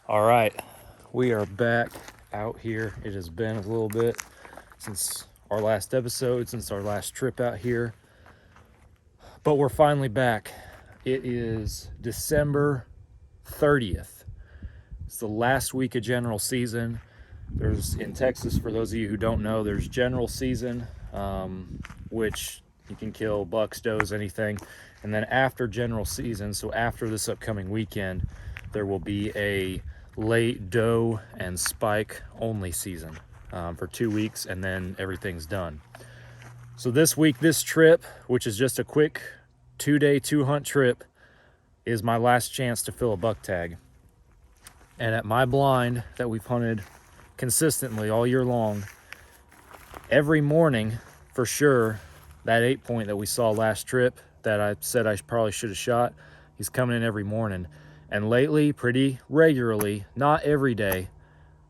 All right, we are back out here. It has been a little bit since our last episode, since our last trip out here, but we're finally back. It is December 30th. It's the last week of general season. There's in Texas, for those of you who don't know, there's general season, which you can kill bucks, does, anything. And then after general season, so after this upcoming weekend, there will be a late doe and spike only season for 2 weeks, and then everything's done. So this week, this trip, which is just a quick 2-day 2-hunt trip, is my last chance to fill a buck tag. And at my blind that we've hunted consistently all year long, every morning for sure, that 8-point that we saw last trip that I said I probably should have shot, he's coming in every morning. And lately, pretty regularly, not every day,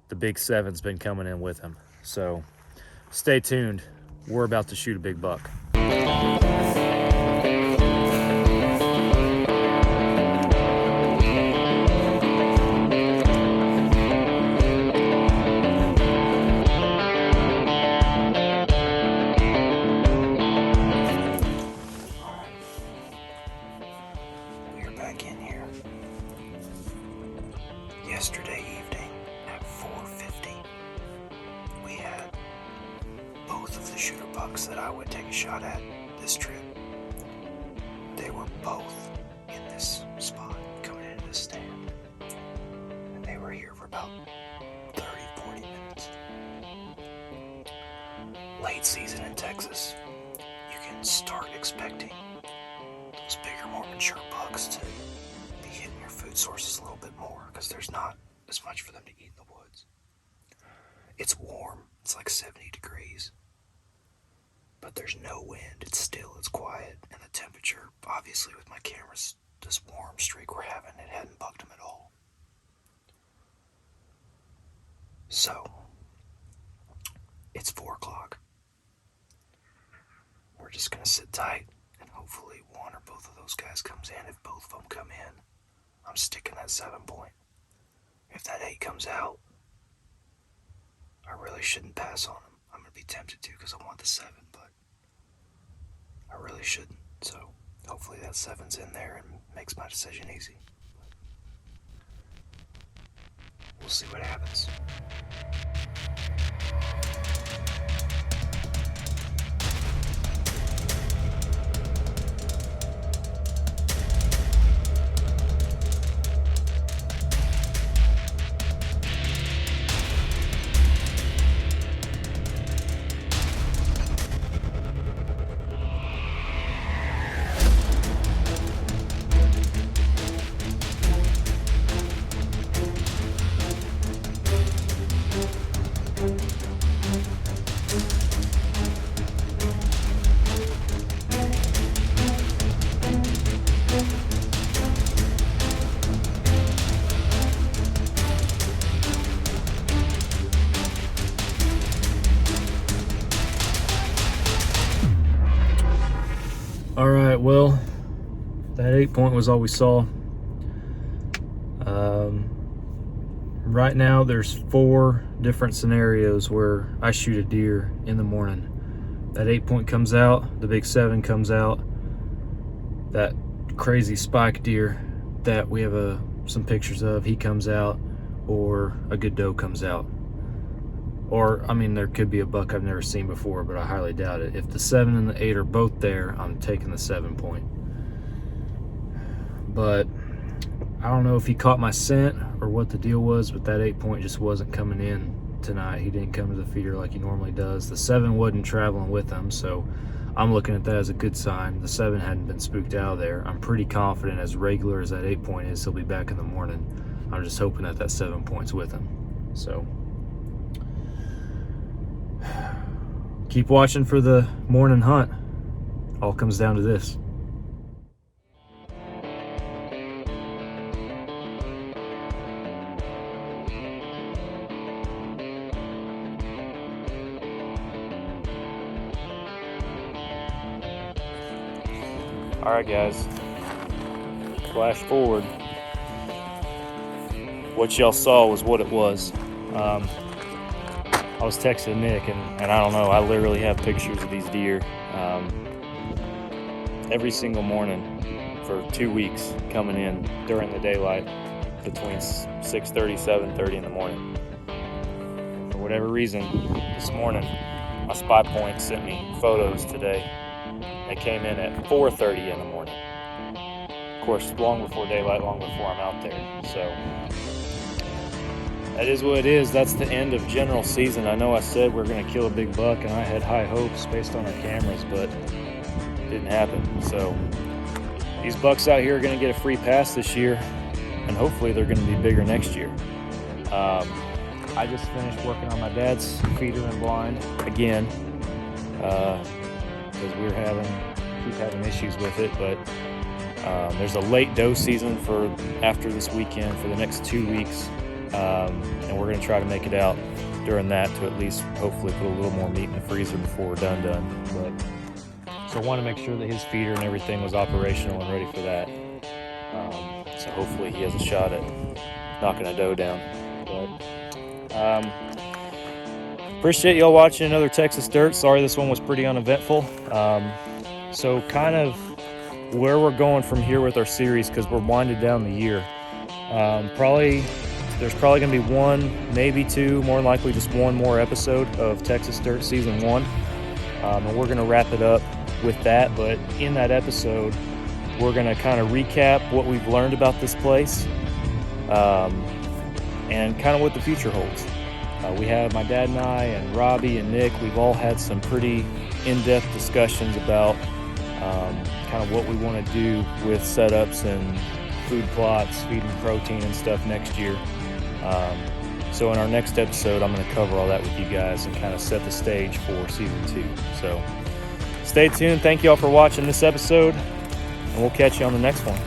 the big 7's been coming in with him. So stay tuned. We're about to shoot a big buck. Yesterday evening at 4:50, we had both of the shooter bucks that I would take a shot at this trip. They were both in this spot coming into the stand, and they were here for about 30-40 minutes. Late season in Texas, you can start expecting those bigger, more mature bucks to be hitting your food sources a little bit more, because there's not as much for them to eat in the woods. It's warm, it's like 70 degrees, but there's no wind, it's still, it's quiet, and the temperature, obviously with my cameras, this warm streak we're having, it hadn't bucked them at all. So, it's 4 o'clock. We're just gonna sit tight, and hopefully one or both of those guys comes in. If both of them come in, I'm sticking that 7-point. If that 8 comes out, I really shouldn't pass on him. I'm going to be tempted to because I want the 7, but I really shouldn't. So hopefully that 7's in there and makes my decision easy. We'll see what happens. All right, well, that 8-point was all we saw. Right now, there's 4 different scenarios where I shoot a deer in the morning. That 8-point comes out, the big 7 comes out, that crazy spike deer that we have some pictures of, he comes out, or a good doe comes out. Or, I mean, there could be a buck I've never seen before, but I highly doubt it. If the 7 and the 8 are both there, I'm taking the 7-point. But I don't know if he caught my scent or what the deal was, but that 8-point just wasn't coming in tonight. He didn't come to the feeder like he normally does. The 7 wasn't traveling with him, so I'm looking at that as a good sign. The 7 hadn't been spooked out of there. I'm pretty confident, as regular as that 8-point is, he'll be back in the morning. I'm just hoping that that 7-point's with him. So keep watching for the morning hunt. All comes down to this. All right, guys, flash forward. what y'all saw was what it was. I was texting Nick, and I don't know, I literally have pictures of these deer every single morning for 2 weeks coming in during the daylight between 6:30, 7:30 in the morning. For whatever reason, this morning, my spy point sent me photos today. They came in at 4:30 in the morning. Of course, long before daylight, long before I'm out there. So that is what it is. That's the end of general season. I know I said we're going to kill a big buck, and I had high hopes based on our cameras, but it didn't happen. So these bucks out here are going to get a free pass this year, and hopefully they're going to be bigger next year. I just finished working on my dad's feeder and blind again, because we keep having issues with it. But there's a late doe season for after this weekend for the next 2 weeks, and we're going to try to make it out during that to at least hopefully put a little more meat in the freezer before we're done. But so I want to make sure that his feeder and everything was operational and ready for that. So hopefully he has a shot at knocking a doe down. But appreciate y'all watching another Texas Dirt. Sorry this one was pretty uneventful. So kind of where we're going from here with our series, because we're winding down the year. There's probably going to be one, maybe two, more than likely just one more episode of Texas Dirt Season 1. And we're going to wrap it up with that. But in that episode, we're going to kind of recap what we've learned about this place, and kind of what the future holds. We have my dad and I and Robbie and Nick, we've all had some pretty in-depth discussions about kind of what we want to do with setups and food plots, feeding protein and stuff next year. So in our next episode, I'm going to cover all that with you guys and kind of set the stage for Season 2. So stay tuned. Thank you all for watching this episode, and we'll catch you on the next one.